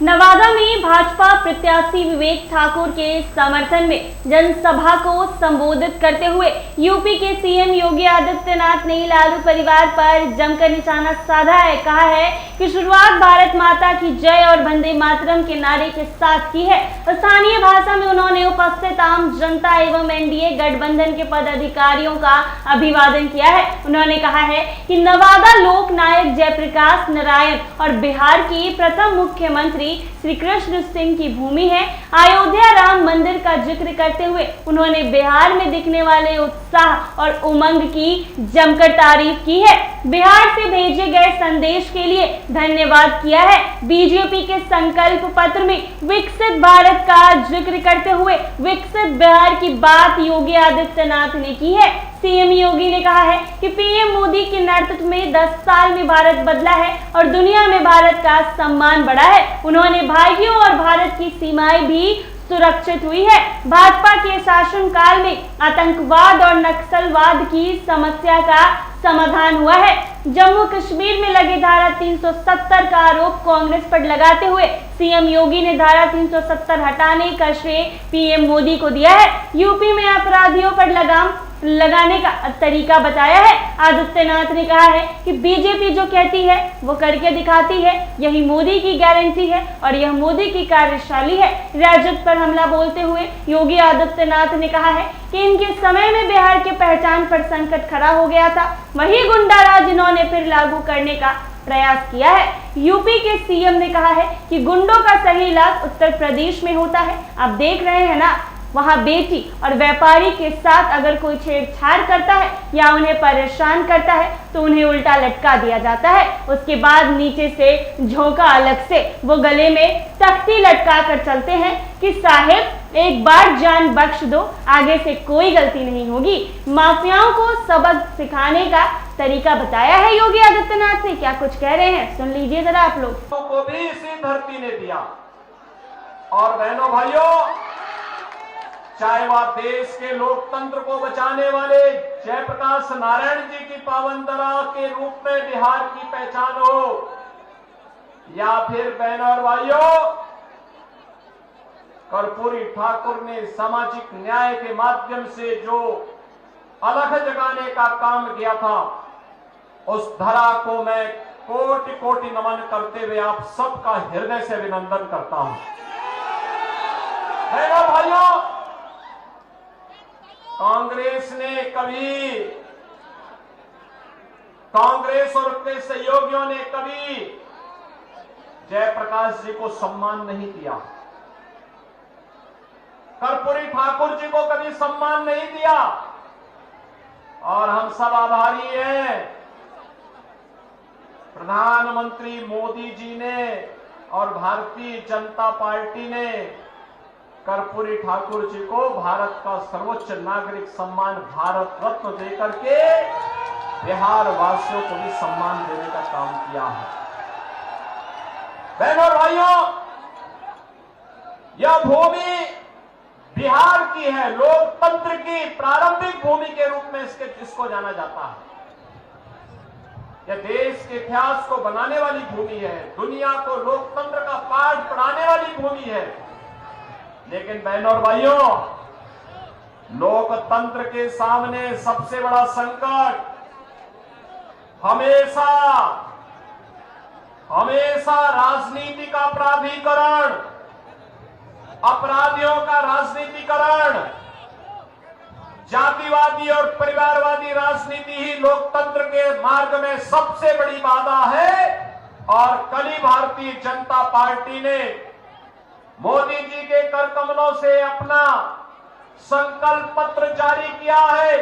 नवादा में भाजपा प्रत्याशी विवेक ठाकुर के समर्थन में जनसभा को संबोधित करते हुए यूपी के सीएम योगी आदित्यनाथ ने लालू परिवार पर जमकर निशाना साधा है। कहा है कि शुरुआत भारत माता की जय और वंदे मातरम के नारे के साथ की है। स्थानीय भाषा में उन्होंने उपस्थित आम जनता एवं एनडीए गठबंधन के पदाधिकारियों का अभिवादन किया है। उन्होंने कहा है कि नवादा लोक नायक जयप्रकाश नारायण और बिहार की प्रथम मुख्यमंत्री श्री कृष्ण सिंह की भूमि है। अयोध्या राम मंदिर का जिक्र करते हुए उन्होंने बिहार में दिखने वाले उत्साह और उमंग की जमकर तारीफ की है। बिहार से भेजे गए संदेश के लिए धन्यवाद किया है। बीजेपी के संकल्प पत्र में विकसित भारत का जिक्र करते हुए विकसित बिहार की बात योगी आदित्यनाथ ने की है। सीएम योगी ने कहा है कि पीएम मोदी के नेतृत्व में 10 साल में भारत बदला है और दुनिया में भारत का सम्मान बढ़ा है। उन्होंने भाइयों और भारत की सीमाएं भी सुरक्षित हुई है। भाजपा के शासनकाल में आतंकवाद और नक्सलवाद की समस्या का समाधान हुआ है। जम्मू कश्मीर में लगे धारा 370 का आरोप कांग्रेस पर लगाते हुए सीएम योगी ने धारा 370 हटाने का श्रेय पीएम मोदी को दिया है। यूपी में अपराधियों पर लगाम लगाने का तरीका बताया है। आदित्यनाथ ने कहा है कि बीजेपी जो कहती है वो करके दिखाती है, यही मोदी की गारंटी है और यह मोदी की कार्यशैली है। राजद पर हमला बोलते हुए योगी आदित्यनाथ ने कहा है कि इनके समय में बिहार के पहचान पर संकट खड़ा हो गया था, वही गुंडा राज इन्होंने फिर लागू करने का प्रयास किया है। यूपी के सीएम ने कहा है कि गुंडों का सही इलाज उत्तर प्रदेश में होता है। आप देख रहे हैं ना, वहां बेटी और व्यापारी के साथ अगर कोई छेड़छाड़ करता है या उन्हें परेशान करता है तो उन्हें उल्टा लटका दिया जाता है। उसके बाद नीचे से झोंका अलग से वो गले में तख्ती लटका कर चलते हैं कि साहेब एक बार जान बख्श दो, आगे से कोई गलती नहीं होगी। माफियाओं को सबक सिखाने का तरीका बताया है योगी आदित्यनाथ से। क्या कुछ कह रहे हैं सुन लीजिए जरा आप लोग। को भी इसी धरती ने दिया। और बहनों भाइयों, चाहे वह देश के लोकतंत्र को बचाने वाले जयप्रकाश नारायण जी की पावन धरा के रूप में बिहार की पहचान हो, या फिर बहनों और भाइयों कर्पूरी ठाकुर ने सामाजिक न्याय के माध्यम से जो अलख जगाने का काम किया था, उस धरा को मैं कोटि कोटि नमन करते हुए आप सबका हृदय से अभिनंदन करता हूं। बहनों भाइयों, कांग्रेस ने कभी, कांग्रेस और उसके सहयोगियों ने कभी जयप्रकाश जी को सम्मान नहीं दिया, कर्पूरी ठाकुर जी को कभी सम्मान नहीं दिया। और हम सब आभारी हैं प्रधानमंत्री मोदी जी ने और भारतीय जनता पार्टी ने कर्पूरी ठाकुर जी को भारत का सर्वोच्च नागरिक सम्मान भारत रत्न देकर के बिहार वासियों को भी सम्मान देने का काम किया है। बहनों और भाइयों, यह भूमि बिहार की है, लोकतंत्र की प्रारंभिक भूमि के रूप में इसको जाना जाता है। यह देश के इतिहास को बनाने वाली भूमि है, दुनिया को लोकतंत्र का पाठ पढ़ाने वाली भूमि है। लेकिन बहनों और भाइयों, लोकतंत्र के सामने सबसे बड़ा संकट हमेशा हमेशा राजनीति का प्राधिकरण, अपराधियों का राजनीतिकरण, जातिवादी और परिवारवादी राजनीति ही लोकतंत्र के मार्ग में सबसे बड़ी बाधा है। और कल ही भारतीय जनता पार्टी ने मोदी जी के कर कमलों से अपना संकल्प पत्र जारी किया है।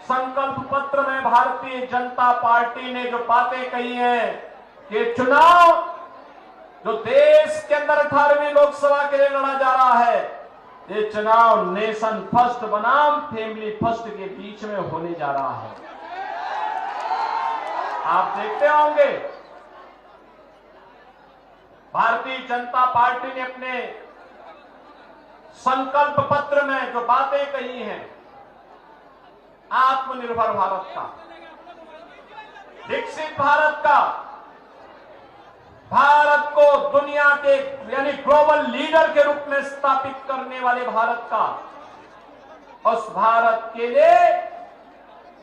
संकल्प पत्र में भारतीय जनता पार्टी ने जो बातें कही हैं कि चुनाव जो देश के अंदर 18वीं लोकसभा के लिए लड़ा जा रहा है, ये चुनाव नेशन फर्स्ट बनाम फैमिली फर्स्ट के बीच में होने जा रहा है। आप देखते होंगे भारतीय जनता पार्टी ने अपने संकल्प पत्र में जो बातें कही हैं, आत्मनिर्भर भारत का, विकसित भारत का, भारत को दुनिया के यानी ग्लोबल लीडर के रूप में स्थापित करने वाले भारत का, उस भारत के लिए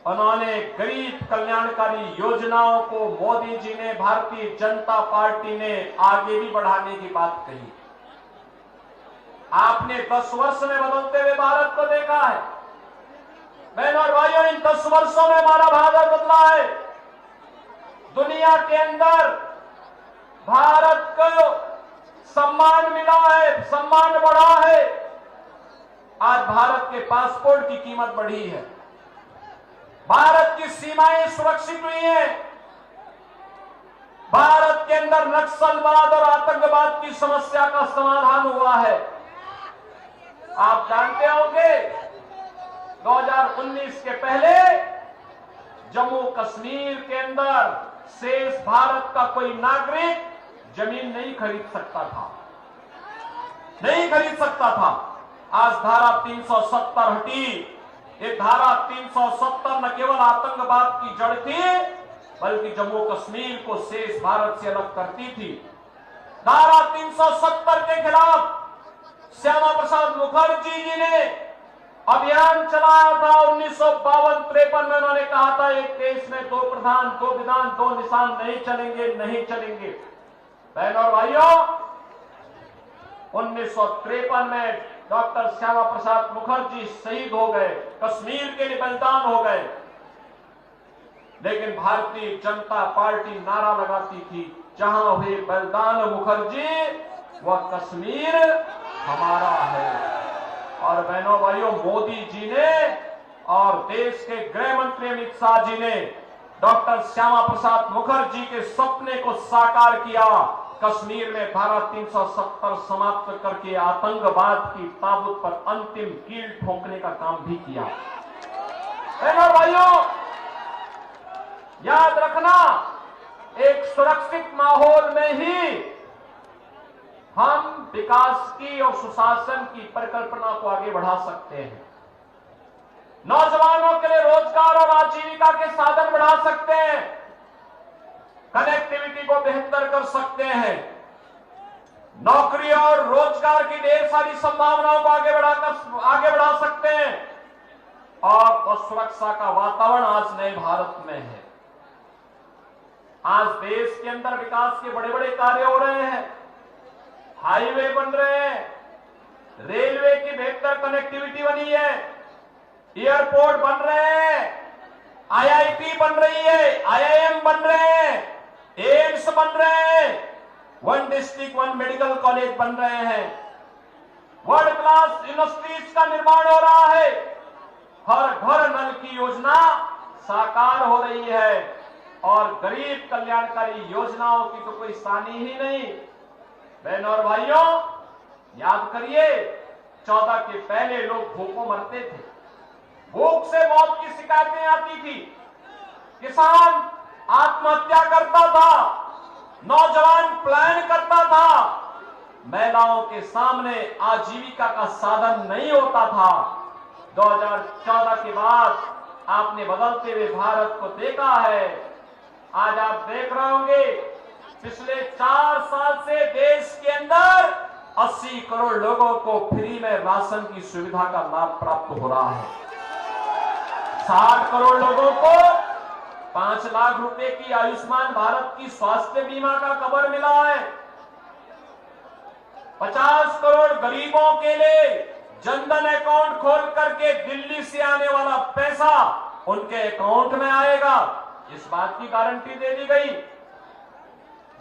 उन्होंने गरीब कल्याणकारी योजनाओं को मोदी जी ने, भारतीय जनता पार्टी ने आगे भी बढ़ाने की बात कही। आपने 10 वर्ष में बदलते हुए भारत को देखा है। बहनों और भाइयों, इन 10 वर्षों में हमारा भारत बदला है। दुनिया के अंदर भारत को सम्मान मिला है, सम्मान बढ़ा है। आज भारत के पासपोर्ट की कीमत बढ़ी है, भारत की सीमाएं सुरक्षित हुई हैं, भारत के अंदर नक्सलवाद और आतंकवाद की समस्या का समाधान हुआ है। आप जानते होंगे 2019 के पहले जम्मू कश्मीर के अंदर शेष भारत का कोई नागरिक जमीन नहीं खरीद सकता था। आज धारा 370 हटी। ये धारा 370 न केवल आतंकवाद की जड़ थी, बल्कि जम्मू कश्मीर को शेष भारत से अलग करती थी। धारा 370 के खिलाफ श्यामा प्रसाद मुखर्जी जी ने अभियान चलाया था। 1952-53 में उन्होंने कहा था, एक देश में 2 प्रधान, 2 विधान, 2 निशान नहीं चलेंगे। बहनों और भाइयों, 1953 में डॉक्टर श्यामा प्रसाद मुखर्जी शहीद हो गए, कश्मीर के लिए बलिदान हो गए। लेकिन भारतीय जनता पार्टी नारा लगाती थी, जहां हुए बलिदान मुखर्जी, वह कश्मीर हमारा है। और बहनों भाइयों, मोदी जी ने और देश के गृह मंत्री अमित शाह जी ने डॉक्टर श्यामा प्रसाद मुखर्जी के सपने को साकार किया। कश्मीर में धारा 370 समाप्त करके आतंकवाद की ताबूत पर अंतिम कील ठोकने का काम भी किया। बहनों भाइयों, याद रखना, एक सुरक्षित माहौल में ही हम विकास की और सुशासन की परिकल्पना को आगे बढ़ा सकते हैं। नौजवानों के लिए रोजगार और आजीविका के साधन बढ़ा सकते हैं, कनेक्टिविटी को बेहतर कर सकते हैं, नौकरी और रोजगार की ढेर सारी संभावनाओं को आगे बढ़ा सकते हैं। और सुरक्षा का वातावरण आज नए भारत में है। आज देश के अंदर विकास के बड़े बड़े कार्य हो रहे हैं, हाईवे बन रहे हैं, रेलवे की बेहतर कनेक्टिविटी बनी है, एयरपोर्ट बन रहे हैं, आईआईटी बन रही है, आईआईएम बन रहे हैं, एम्स बन रहे हैं, 1 डिस्ट्रिक्ट 1 मेडिकल कॉलेज बन रहे हैं, वर्ल्ड क्लास यूनिवर्सिटीज का निर्माण हो रहा है, हर घर नल की योजना साकार हो रही है। और गरीब कल्याणकारी योजनाओं की तो कोई सानी ही नहीं। बहनों और भाइयों, याद करिए, 14 के पहले लोग भूखों मरते थे, भूख से मौत की शिकायतें आती थी, किसान आत्महत्या करता था, नौजवान पलायन करता था, महिलाओं के सामने आजीविका का साधन नहीं होता था। 2014 के बाद आपने बदलते हुए भारत को देखा है। आज आप देख रहे होंगे, पिछले 4 साल से देश के अंदर 80 करोड़ लोगों को फ्री में राशन की सुविधा का लाभ प्राप्त हो रहा है। 60 करोड़ लोगों को 5 लाख रुपए की आयुष्मान भारत की स्वास्थ्य बीमा का कवर मिला है। 50 करोड़ गरीबों के लिए जनधन अकाउंट खोल करके दिल्ली से आने वाला पैसा उनके अकाउंट में आएगा, इस बात की गारंटी दे दी गई।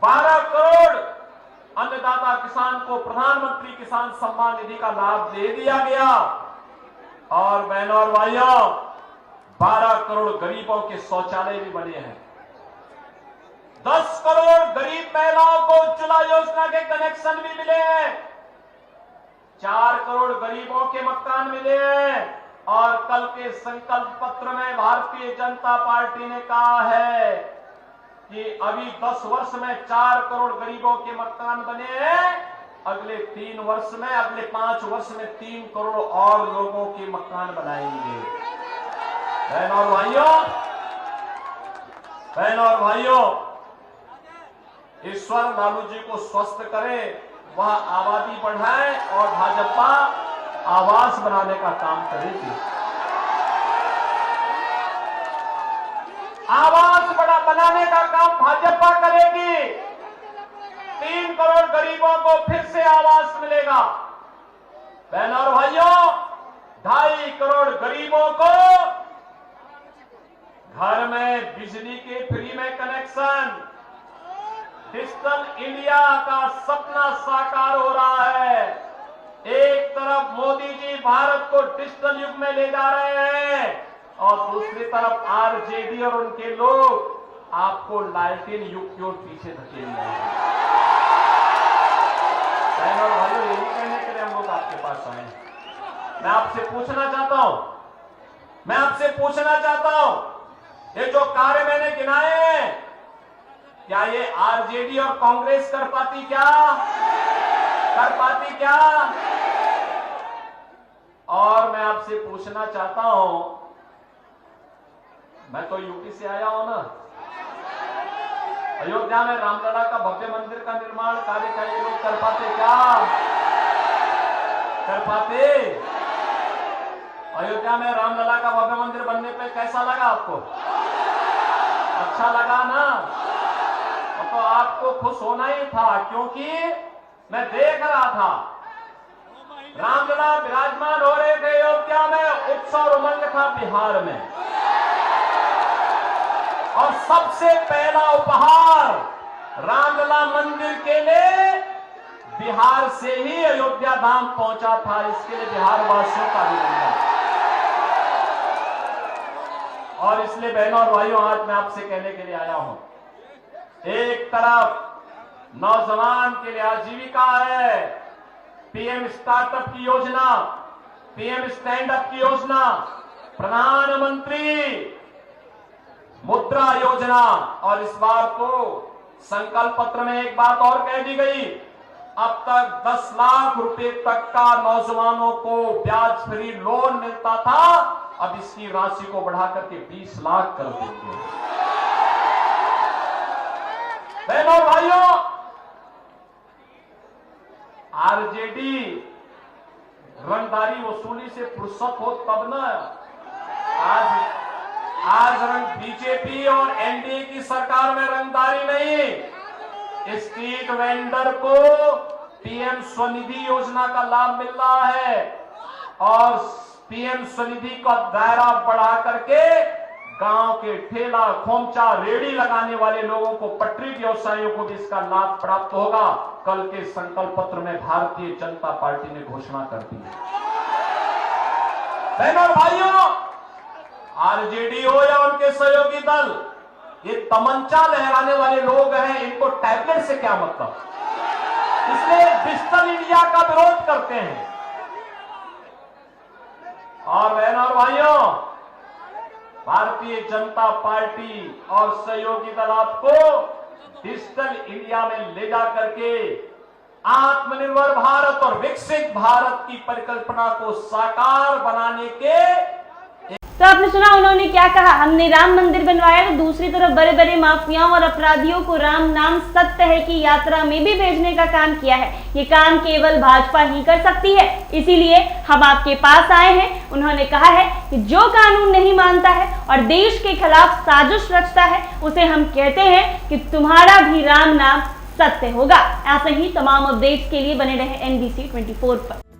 12 करोड़ अन्नदाता किसान को प्रधानमंत्री किसान सम्मान निधि का लाभ दे दिया गया। और बहनों और भाइयों, 12 करोड़ गरीबों के शौचालय भी बने हैं। 10 करोड़ गरीब महिलाओं को उज्ज्वला योजना के कनेक्शन भी मिले हैं। 4 करोड़ गरीबों के मकान मिले हैं। और कल के संकल्प पत्र में भारतीय जनता पार्टी ने कहा है कि अभी 10 वर्ष में 4 करोड़ गरीबों के मकान बने हैं, अगले 3 वर्ष में, अगले 5 वर्ष में 3 करोड़ और लोगों के मकान बनाएंगे। बहनों और भाइयों, ईश्वर लालू जी को स्वस्थ करे, वह आबादी बढ़ाए और भाजपा आवास बनाने का काम करेगी। आवास बनाने का काम भाजपा करेगी। 3 करोड़ गरीबों को फिर से आवास मिलेगा। बहनों और भाइयों, 2.5 करोड़ गरीबों को घर में बिजली के फ्री में कनेक्शन, डिजिटल इंडिया का सपना साकार हो रहा है। एक तरफ मोदी जी भारत को डिजिटल युग में ले जा रहे हैं और दूसरी तरफ आरजेडी और उनके लोग आपको लालटेन युग की ओर पीछे धकेल रहे हैं। बहनों और भाइयों, यही कहने के लिए हम लोग आपके पास आए हैं। मैं आपसे पूछना चाहता हूं, ये जो कार्य मैंने गिनाए हैं, क्या ये आरजेडी और कांग्रेस कर पाती क्या? और मैं आपसे पूछना चाहता हूं, मैं तो यूपी से आया हूं ना, अयोध्या में रामलला का भव्य मंदिर का निर्माण कार्य का ये लोग कर पाते क्या? अयोध्या में रामलला का भव्य मंदिर बनने पे कैसा लगा आपको? अच्छा लगा ना? तो आपको खुश होना ही था, क्योंकि मैं देख रहा था रामलला विराजमान हो रहे थे अयोध्या में, उत्सव उमंग था बिहार में, और सबसे पहला उपहार रामलला मंदिर के लिए बिहार से ही अयोध्या धाम पहुंचा था। इसके लिए बिहार वासियों का अभिनंदन। और इसलिए बहनों और भाइयों, आज मैं आपसे कहने के लिए आया हूं, एक तरफ नौजवान के लिए आजीविका है, पीएम स्टार्टअप की योजना, पीएम स्टैंड अप की योजना, प्रधानमंत्री मुद्रा योजना, और इस बार तो संकल्प पत्र में एक बात और कह दी गई, अब तक 10 लाख रुपए तक का नौजवानों को ब्याज फ्री लोन मिलता था, अब इसकी राशि को बढ़ाकर के 20 लाख कर देंगे। बहनों और भाइयों, आरजेडी रंगदारी वसूली से फुर्सत हो तब ना, आज रंग बीजेपी और एनडीए की सरकार में रंगदारी नहीं, स्ट्रीट वेंडर को पीएम स्वनिधि योजना का लाभ मिल रहा है, और पीएम स्वनिधि का दायरा बढ़ा करके गांव के ठेला, खोमचा, रेड़ी लगाने वाले लोगों को, पटरी व्यवसायियों को भी इसका लाभ प्राप्त होगा। कल के संकल्प पत्र में भारतीय जनता पार्टी ने घोषणा कर दी है। बहनों और भाइयों, आरजेडी हो या उनके सहयोगी दल, ये तमंचा लहराने वाले लोग हैं, इनको टैबलेट से क्या मतलब, इसलिए डिजिटल इंडिया का विरोध करते हैं। और बहनों और भाइयों, भारतीय जनता पार्टी और सहयोगी दल आपको डिजिटल इंडिया में ले जा करके आत्मनिर्भर भारत और विकसित भारत की परिकल्पना को साकार बनाने के। तो आपने सुना उन्होंने क्या कहा, हमने राम मंदिर बनवाया, तो दूसरी तरफ बड़े बड़े माफियाओं और अपराधियों को राम नाम सत्य है की यात्रा में भी भेजने का काम किया है। ये काम केवल भाजपा ही कर सकती है, इसीलिए हम आपके पास आए हैं। उन्होंने कहा है कि जो कानून नहीं मानता है और देश के खिलाफ साजिश रचता है, उसे हम कहते हैं कि तुम्हारा भी राम नाम सत्य होगा। ऐसे ही तमाम अपडेट्स के लिए बने रहे NBC 24 पर।